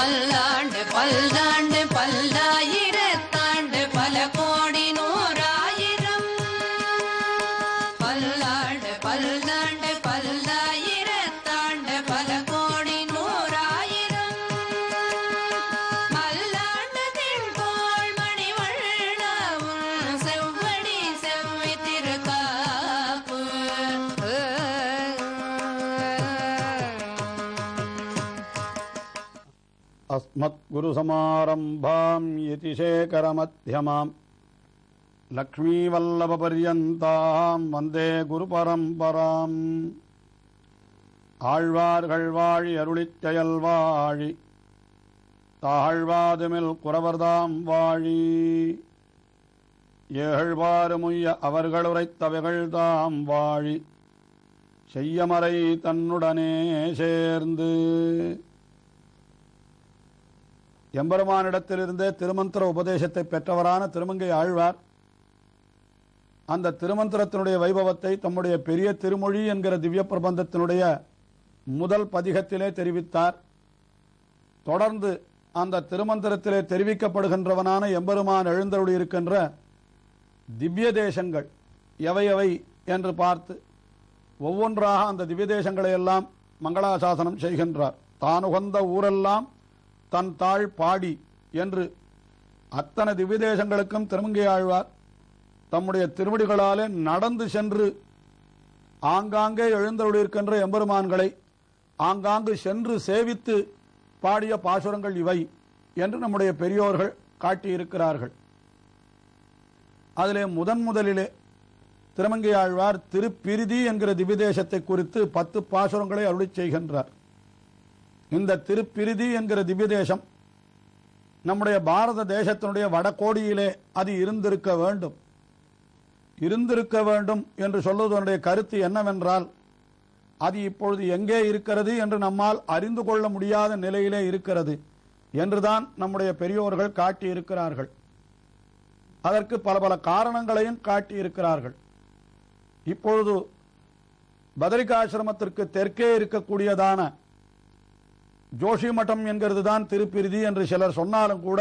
பல்லாண்டு பல்லாண்டு பல்லாயிரத்தாண்டு பல கோடி நூறாயிரம் பல்லாண்டு பல்லாண்டு பல்லாயிரத்தாண்டு பல கோடி நூறாயிரம் மல்லாண்டு திண்போள் மணிவண்ணவும் செவ்வடி செவ்வி திருக்காப்பு अस्मद्गुरुसमारम्भां यतिशेखरमध्यमां लक्ष्मीवल्लभपर्यन्तां वन्दे गुरुपरम्पराम् ஆழ்வார்கள் வாழி அருளிச்செயல் வாழி தாழ்வாதுமில் குறவர்தாம் வாழி ஏழ்வாறுமுய்ய அவர்கள் உரைத்தவைகள் தாம் வாழி செய்யமறை தன்னுடனே சேர்ந்து எம்பெருமானிடத்திலிருந்தே திருமந்திர உபதேசத்தை பெற்றவரான திருமங்கை ஆழ்வார் அந்த திருமந்திரத்தினுடைய வைபவத்தை தம்முடைய பெரிய திருமொழி என்கிற திவ்ய பிரபந்தத்தினுடைய முதல் பதிகத்திலே தெரிவித்தார். தொடர்ந்து அந்த திருமந்திரத்திலே தெரிவிக்கப்படுகின்றவனான எம்பெருமான் எழுந்தருளி இருக்கின்ற திவ்ய தேசங்கள் எவை என்று பார்த்து ஒவ்வொன்றாக அந்த திவ்ய தேசங்களை எல்லாம் மங்களாசாசனம் செய்கின்றார். தானுகந்த ஊரெல்லாம் தன் தாழ் பாடி என்று அத்தனை திவ்யதேசங்களுக்கும் திருமங்கை ஆழ்வார் தம்முடைய திருவடிகளாலே நடந்து சென்று ஆங்காங்கே எழுந்தருளிருக்கின்ற எம்பெருமான்களை ஆங்காங்கு சென்று சேவித்து பாடிய பாசுரங்கள் இவை என்று நம்முடைய பெரியோர்கள் காட்டியிருக்கிறார்கள். அதிலே முதலிலே திருமங்கை ஆழ்வார் திருப்பிரிதி என்கிற திவ்யதேசத்தை குறித்து 10 பாசுரங்களை அருளிச் செய்கின்றார். இந்த திருப்பிரிதி என்கிற திவ்யதேசம் நம்முடைய பாரத தேசத்தினுடைய வடகோடியிலே அது இருந்திருக்க வேண்டும் என்று சொல்வதனுடைய கருத்து என்னவென்றால், அது இப்பொழுது எங்கே இருக்கிறது என்று நம்மால் அறிந்து கொள்ள முடியாத நிலையிலே இருக்கிறது என்றுதான் நம்முடைய பெரியோர்கள் காட்டியிருக்கிறார்கள். அதற்கு பல காரணங்களையும் காட்டியிருக்கிறார்கள். இப்பொழுது பதரிகாசிரமத்திற்கு தெற்கே இருக்கக்கூடியதான ஜோஷி மட்டம் என்கிறது தான் திருப்பிரிதி என்று சிலர் சொன்னாலும் கூட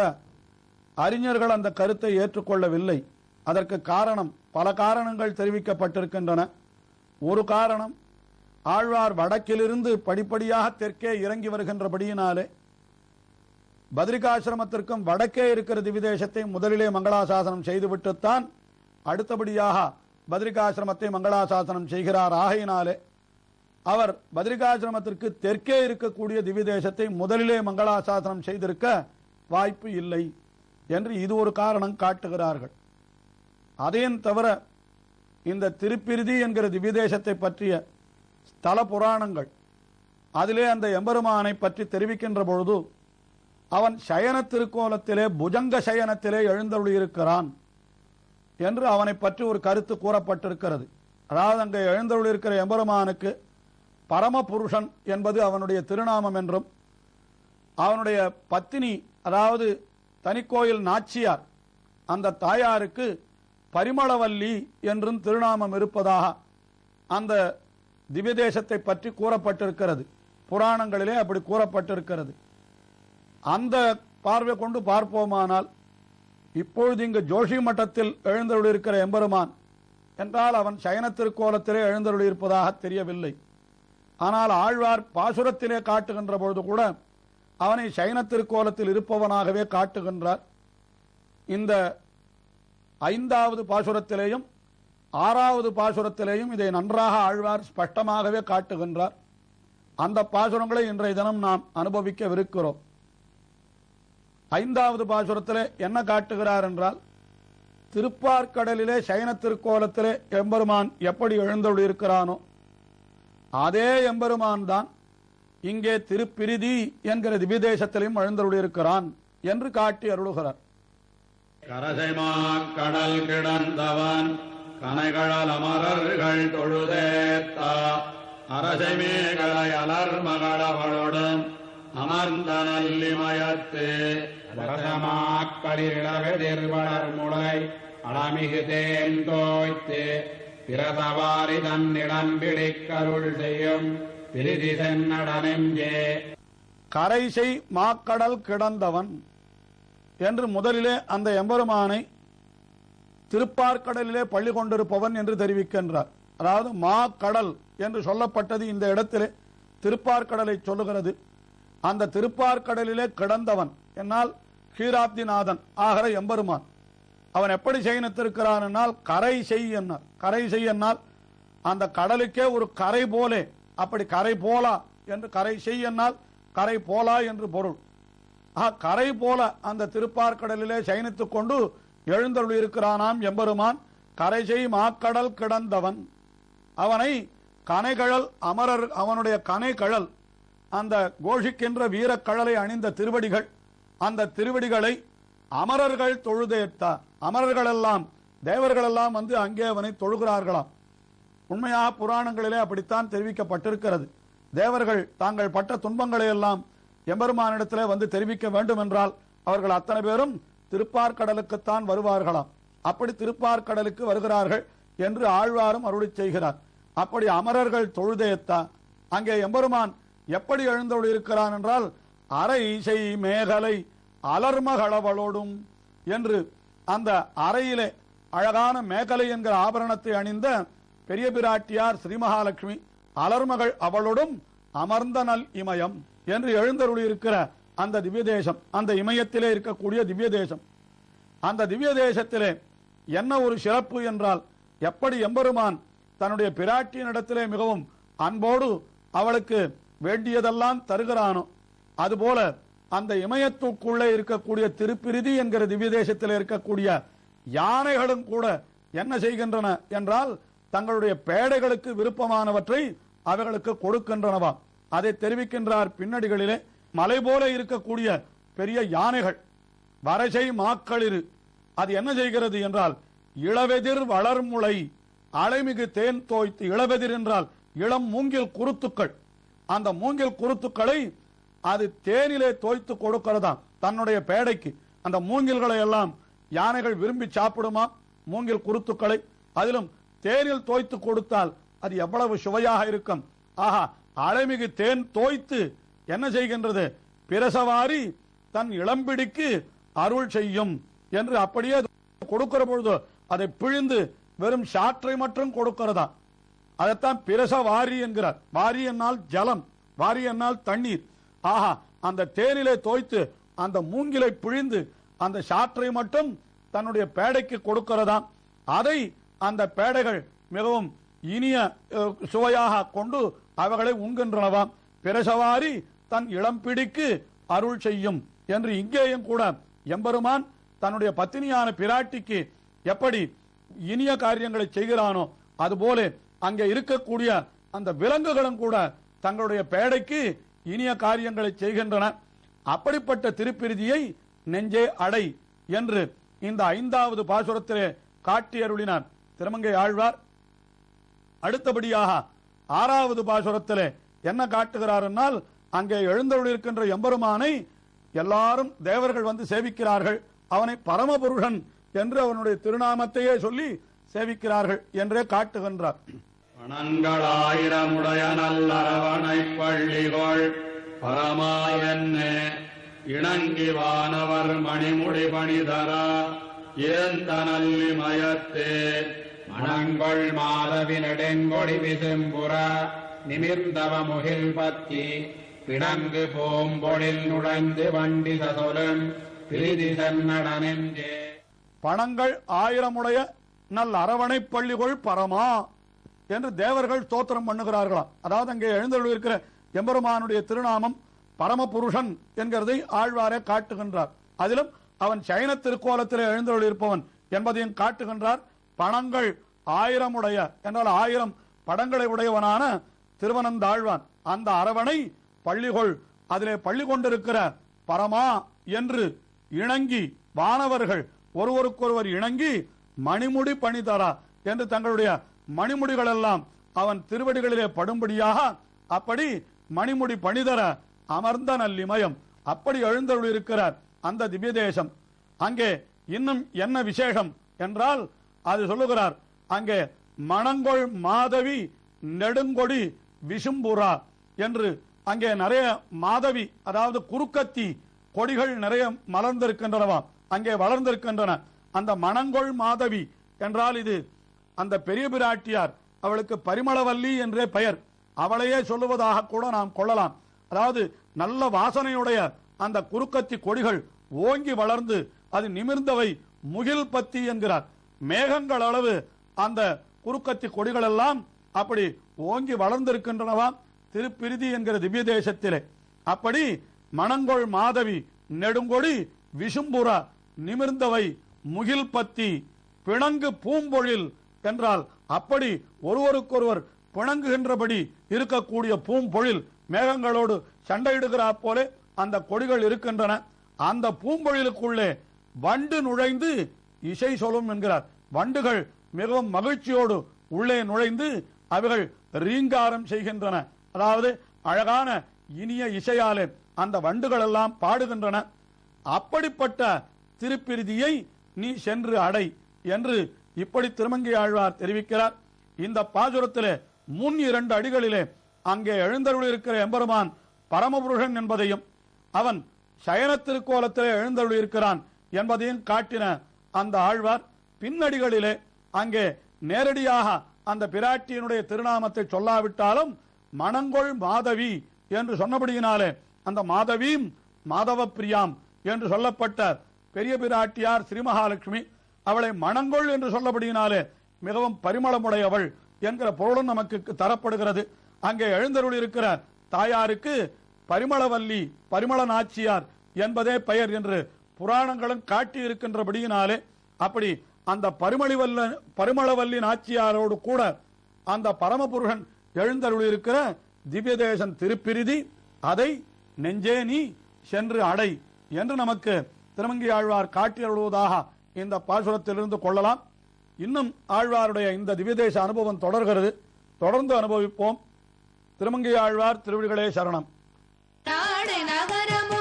அறிஞர்கள் அந்த கருத்தை ஏற்றுக்கொள்ளவில்லை. அதற்கு காரணம், பல காரணங்கள் தெரிவிக்கப்பட்டிருக்கின்றன. ஒரு காரணம், ஆழ்வார் வடக்கிலிருந்து படிப்படியாக தெற்கே இறங்கி வருகின்றபடியினாலே பத்ரிகாசிரமத்திற்கும் வடக்கே இருக்கிற திவ்யதேசத்தை முதலிலே மங்களாசாசனம் செய்துவிட்டுத்தான் அடுத்தபடியாக பத்ரிகாசிரமத்தை மங்களாசாசனம் செய்கிறார். ஆகையினாலே அவர் பத்ரிகாசிரமத்திற்கு தெற்கே இருக்கக்கூடிய திவ்யதேசத்தை முதலிலே மங்களாசாசனம் செய்திருக்க வாய்ப்பு இல்லை என்று இது ஒரு காரணம் காட்டுகிறார்கள். அதையும் தவிர இந்த திருப்பிரிதி என்கிற திவ்யதேசத்தை பற்றிய ஸ்தல புராணங்கள் அதிலே அந்த எம்பெருமானை பற்றி தெரிவிக்கின்ற பொழுது அவன் சயன திருக்கோலத்திலே புஜங்க சயனத்திலே எழுந்தருளியிருக்கிறான் என்று அவனை பற்றி ஒரு கருத்து கூறப்பட்டிருக்கிறது. அதாவது அங்கே எழுந்தருளியிருக்கிற எம்பெருமானுக்கு பரமபுருஷன் என்பது அவனுடைய திருநாமம் என்றும், அவனுடைய பத்தினி அதாவது தனிக்கோயில் நாச்சியார் அந்த தாயாருக்கு பரிமளவல்லி என்றும் திருநாமம் இருப்பதாக அந்த திவ்யதேசத்தை பற்றி கூறப்பட்டிருக்கிறது. புராணங்களிலே அப்படி கூறப்பட்டிருக்கிறது. அந்த பார்வை கொண்டு பார்ப்போமானால் இப்பொழுது இங்கு ஜோஷி மட்டத்தில் எழுந்தருளியிருக்கிற எம்பெருமான் என்றால் அவன் சயன திருக்கோலத்திலே எழுந்தருளியிருப்பதாக தெரியவில்லை. ஆனால் ஆழ்வார் பாசுரத்திலே காட்டுகின்ற பொழுது கூட அவனை சயன திருக்கோலத்தில் இருப்பவனாகவே காட்டுகின்றார். இந்த 5வது பாசுரத்திலேயும் 6வது பாசுரத்திலேயும் இதை நன்றாக ஆழ்வார் ஸ்பஷ்டமாகவே காட்டுகின்றார். அந்த பாசுரங்களை இன்றைய தினம் நாம் அனுபவிக்கவிருக்கிறோம். 5வது பாசுரத்திலே என்ன காட்டுகிறார் என்றால், திருப்பார்கடலிலே சயன திருக்கோலத்திலே எம்பெருமான் எப்படி எழுந்தருளியிருக்கிறானோ அதே எம்பெருமான் தான் இங்கே திருப்பிரிதி என்கிற திவ்யதேசத்திலும் எழுந்தருளியிருக்கிறான் என்று காட்டி அருளுகிறார். கரசைமா கடல் கிடந்தவன் கனைகளல் அமரர்கள் தொழுதேத்தா அரசைமேகலை அலர் மகளவளுடன் அமர்ந்த நல்லிமயத்து வரதமாக்களிடவெதிர்வளர் முளை அளமிகு தேன் தோய்த்து பிரதவாரி தன்னிடம் பிடிக்கருள் செய்யும் பிரிதி சென்னடனெஞ்சே கரைசை மாக்கடல் கிடந்தவன் என்று முதலிலே அந்த எம்பெருமானை திருப்பார்கடலிலே பள்ளி கொண்டிருப்பவன் என்று தெரிவிக்கின்றார். அதாவது மாக்கடல் என்று சொல்லப்பட்டது இந்த இடத்திலே திருப்பார்கடலை சொல்லுகிறது. அந்த திருப்பார்கடலிலே கிடந்தவன் என்னால் கீராப்திநாதன் ஆகிற எம்பெருமான். அவன் எப்படி செய்யத்திருக்கிறான் என்னால் கரை செய் என்னால். கரை செய் என்னால் அந்த கடலுக்கே ஒரு கரை போலே, அப்படி கரை போலா என்று கரை செய் என்னால் கரை போலா என்று பொருள். கரை போல அந்த திருப்பார்கடலிலே சயனித்துக் கொண்டு எழுந்தருள் இருக்கிறானாம் எம்பெருமான். கரை செய் மாக்கடல் கிடந்தவன். அவனை கனைகழல் அமரர், அவனுடைய கனைகழல் அந்த கோஷிக்கின்ற வீரக்கழலை அணிந்த திருவடிகள், அந்த திருவடிகளை அமரர்கள் தொழுதேத்தார். அமரர்கள் எல்லாம் தேவர்கள் எல்லாம் வந்து அங்கே அவனை தொழுகிறார்களாம். உண்மையாக புராணங்களிலே அப்படித்தான் தெரிவிக்கப்பட்டிருக்கிறது. தேவர்கள் தாங்கள் பட்ட துன்பங்களை எல்லாம் எம்பெருமானிடத்திலே வந்து தெரிவிக்க வேண்டும் என்றால் அவர்கள் அத்தனை பேரும் திருப்பார்கடலுக்குத்தான் வருவார்களாம். அப்படி திருப்பார்கடலுக்கு வருகிறார்கள் என்று ஆழ்வாரும் அருளி செய்கிறார். அப்படி அமரர்கள் தொழுதேத்தா. அங்கே எம்பெருமான் எப்படி எழுந்தருள் இருக்கிறான் என்றால் அரை செய் மேகலை அலர்மகளவளோடும் என்று அந்த அறையிலே அழகான மேகலை என்கிற ஆபரணத்தை அணிந்த பெரிய பிராட்டியார் ஸ்ரீ மகாலட்சுமி அலர்மகள் அவளோடும் அமர்ந்த நல் இமயம் என்று எழுந்தருளி இருக்கிற அந்த திவ்ய தேசம், அந்த இமயத்திலே இருக்கக்கூடிய திவ்ய தேசம். அந்த திவ்ய தேசத்திலே என்ன ஒரு சிறப்பு என்றால், எப்படி எம்பெருமான் தன்னுடைய பிராட்டியினிடத்திலே மிகவும் அன்போடு அவளுக்கு வேண்டியதெல்லாம் தருகிறானோ, அதுபோல அந்த இமயத்துக்குள்ளே இருக்கக்கூடிய திருப்பிரிதி என்கிற திவ்ய தேசத்தில் இருக்கக்கூடிய யானைகளும் கூட என்ன செய்கின்றன என்றால் தங்களுடைய பேடைகளுக்கு விருப்பமானவற்றை அவைகளுக்கு கொடுக்கின்றனவா. அதை தெரிவிக்கின்றார் பின்னடிகளிலே. மலை போல இருக்கக்கூடிய பெரிய யானைகள் வரசை மாக்களிரு அது என்ன செய்கிறது என்றால் இளவெதிர் வளர்முளை அலைமிகு தேன் தோய்த்து. இளவெதிர் என்றால் இளம் மூங்கில் குருத்துக்கள். அந்த மூங்கில் குருத்துக்களை அது தேனிலே தோய்த்து கொடுக்கிறதாம் தன்னுடைய பேடைக்கு. அந்த மூங்கில்களை எல்லாம் யானைகள் விரும்பி சாப்பிடுமா மூங்கில் குருத்துக்களை. அதிலும் தேனில் தோய்த்து கொடுத்தால் அது எவ்வளவு சுவையாக இருக்கும். ஆஹா, அலைமிகு தேன் தோய்த்து என்ன செய்கின்றது, பிரசவாரி தன் இளம்பிடிக்கு அருள் செய்யும் என்று அப்படியே கொடுக்கிற பொழுது அதை பிழிந்து வெறும் சாற்றை மட்டும் கொடுக்கிறதா. அதைத்தான் பிரசவாரி என்கிறார். வாரி என்னால் ஜலம், வாரி என்னால் தண்ணீர். ஆஹா, அந்த தேனிலே தோய்த்து அந்த மூங்கிலை பிழிந்து அந்த சாற்றை மட்டும் தன்னுடைய பேடைக்கு கொடுக்கிறதாம். அதை அந்த பேடைகள் மிகவும் இனிய சுவையாக கொண்டு அவைகளை உண்கின்றனவாம். பிரசவாரி தன் இளம்பிடிக்கு அருள் செய்யும் என்று இங்கேயும் கூட எம்பெருமான் தன்னுடைய பத்தினியான பிராட்டிக்கு எப்படி இனிய காரியங்களை செய்கிறானோ அதுபோல அங்கே இருக்கக்கூடிய அந்த விலங்குகளும் கூட தங்களுடைய பேடைக்கு இனிய காரியங்களை செய்கின்றன. அப்படிப்பட்ட திருப்பிரிதியை நெஞ்சே அடை என்று இந்த 5வது பாசுரத்திலே காட்டி அருளினார் திருமங்கை ஆழ்வார். அடுத்தபடியாக 6வது பாசுரத்திலே என்ன காட்டுகிறார் என்னால், அங்கே எழுந்தருளிருக்கின்ற எம்பெருமானை எல்லாரும் தேவர்கள் வந்து சேவிக்கிறார்கள். அவனை பரமபுருஷன் என்று அவனுடைய திருநாமத்தையே சொல்லி சேவிக்கிறார்கள் என்றே காட்டுகின்றார். பணங்களாயிரமுடைய நல்லரவணை பள்ளிகள் பரமாயன்னே இணங்கி வானவர் மணிமுடி பணிதரா ஏந்த நல்லிமயத்தே மணங்கள் மாதவி நெடுங்கொடி விசும்புற நிமிர்ந்தவ முகில் பத்தி பிணங்கு போம்பொழில் நுழைந்து வண்டி சதுரம் பிரிதி சென்னடனென்றே. பணங்கள் 1000 நல் அரவணை பள்ளிகள் பரமா என்று தேவர்கள் ஸ்தோத்திரம் பண்ணுகிறார்களாம். அதாவது அங்கே எழுந்தருள் இருக்கிற எம்பெருமானுடைய திருநாமம் பரமபுருஷன் என்கிறதை ஆழ்வாரே காட்டுகின்றார். அதிலும் அவன் சயன திருக்கோலத்திலே எழுந்தருள் இருப்பவன் என்பதையும் காட்டுகின்றார். பணங்கள் 1000 என்றால் 1000 படங்களை உடையவனான திருவனந்தாழ்வான் அந்த அரவணை பள்ளிகள் அதிலே பள்ளி கொண்டிருக்கிற பரமா என்று இணங்கி வானவர்கள் ஒருவருக்கொருவர் இணங்கி மணிமுடி பணிதரா என்று தங்களுடைய மணிமுடிகள் எல்லாம் அவன் திருவடிகளிலே படும்படியாக அப்படி மணிமுடி பணிதர அமர்ந்த நல்லிமயம் அப்படி எழுந்தருள் இருக்கிறார் அந்த திவ்ய தேசம். அங்கே இன்னும் என்ன விசேஷம் என்றால் அது சொல்லுகிறார். அங்கே மணங்கொள் மாதவி நெடுங்கொடி விசும்புரா என்று அங்கே நிறைய மாதவி, அதாவது குறுக்கத்தி கொடிகள் நிறைய மலர்ந்திருக்கின்றனவாம், அங்கே வளர்ந்திருக்கின்றன. அந்த மணங்கொள் மாதவி என்றால் இது அந்த பெரிய பிராட்டியார், அவளுக்கு பரிமளவல்லி என்றே பெயர். அவளையே சொல்லுவதாக கூட நாம் கொள்ளலாம். அதாவது நல்ல வாசனையுடைய அந்த குறுக்கத்தி கொடிகள் ஓங்கி வளர்ந்து அது நிமிர்ந்தவை முகில் பத்தி என்கிறார். மேகங்கள் அளவு அந்த குறுக்கத்தி கொடிகள் எல்லாம் அப்படி ஓங்கி வளர்ந்திருக்கின்றனவாம் திருப்பிரிதி என்கிற திவ்ய தேசத்திலே. அப்படி மணங்கொள் மாதவி நெடுங்கொடி விசும்புற நிமிர்ந்தவை முகில் பத்தி பிணங்கு பூம்பொழில் என்றால் அப்படி ஒருவருக்கொருவர் பிணங்குகின்றபடி இருக்கக்கூடிய பூம்பொழில், மேகங்களோடு சண்டையிடுகிறா போல அந்த கொடிகள் இருக்கின்றன. அந்த பூம்பொழிலுக்குள்ளே வண்டு நுழைந்து இசை சொல்லும் என்கிறார். வண்டுகள் மிகவும் மகிழ்ச்சியோடு உள்ளே நுழைந்து அவைகள் ரீங்காரம் செய்கின்றன. அதாவது அழகான இனிய இசையாலே அந்த வண்டுகள் எல்லாம் பாடுகின்றன. அப்படிப்பட்ட திருப்பிரிதியை நீ சென்று அடை என்று இப்படி திருமங்கை ஆழ்வார் தெரிவிக்கிறார். இந்த பாசுரத்திலே முன் 2 அடிகளிலே அங்கே எழுந்தருளிருக்கிற எம்பெருமான் பரமபுருஷன் என்பதையும் அவன் சயன திருக்கோலத்திலே எழுந்தருளிருக்கிறான் என்பதையும் காட்டின அந்த ஆழ்வார் பின்னடிகளிலே அங்கே நேரடியாக அந்த பிராட்டியினுடைய திருநாமத்தை சொல்லாவிட்டாலும் மணங்கொள் மாதவி என்று சொன்னபடியினாலே அந்த மாதவீம் மாதவ பிரியாம் என்று சொல்லப்பட்ட பெரிய பிராட்டியார் ஸ்ரீ மகாலட்சுமி, அவளை மணங்கொள் என்று சொல்லபடியினாலே மிகவும் பரிமளமுடையவள் என்கிற பொருளும் நமக்கு தரப்படுகிறது. அங்கே எழுந்தருள் இருக்கிற தாயாருக்கு பரிமளவல்லி, பரிமள நாச்சியார் என்பதே பெயர் என்று புராணங்களும் காட்டி இருக்கின்றபடியினாலே அப்படி அந்த பரிமளவல்லி நாச்சியாரோடு கூட அந்த பரமபுருஷன் எழுந்தருள் இருக்கிற திவ்ய தேசம் திருப்பிரிதி, அதை நெஞ்சே நீ சென்று அடை என்று நமக்கு திருமங்கை ஆழ்வார் காட்டி அருள்வதாக இந்த பாசுரத்திலிருந்து கொள்ளலாம். இன்னும் ஆழ்வாருடைய இந்த திவ்யதேச அனுபவம் தொடர்கிறது. தொடர்ந்து அனுபவிப்போம். திருமங்கை ஆழ்வார் திருவடிகளே சரணம். நாடு நகரமு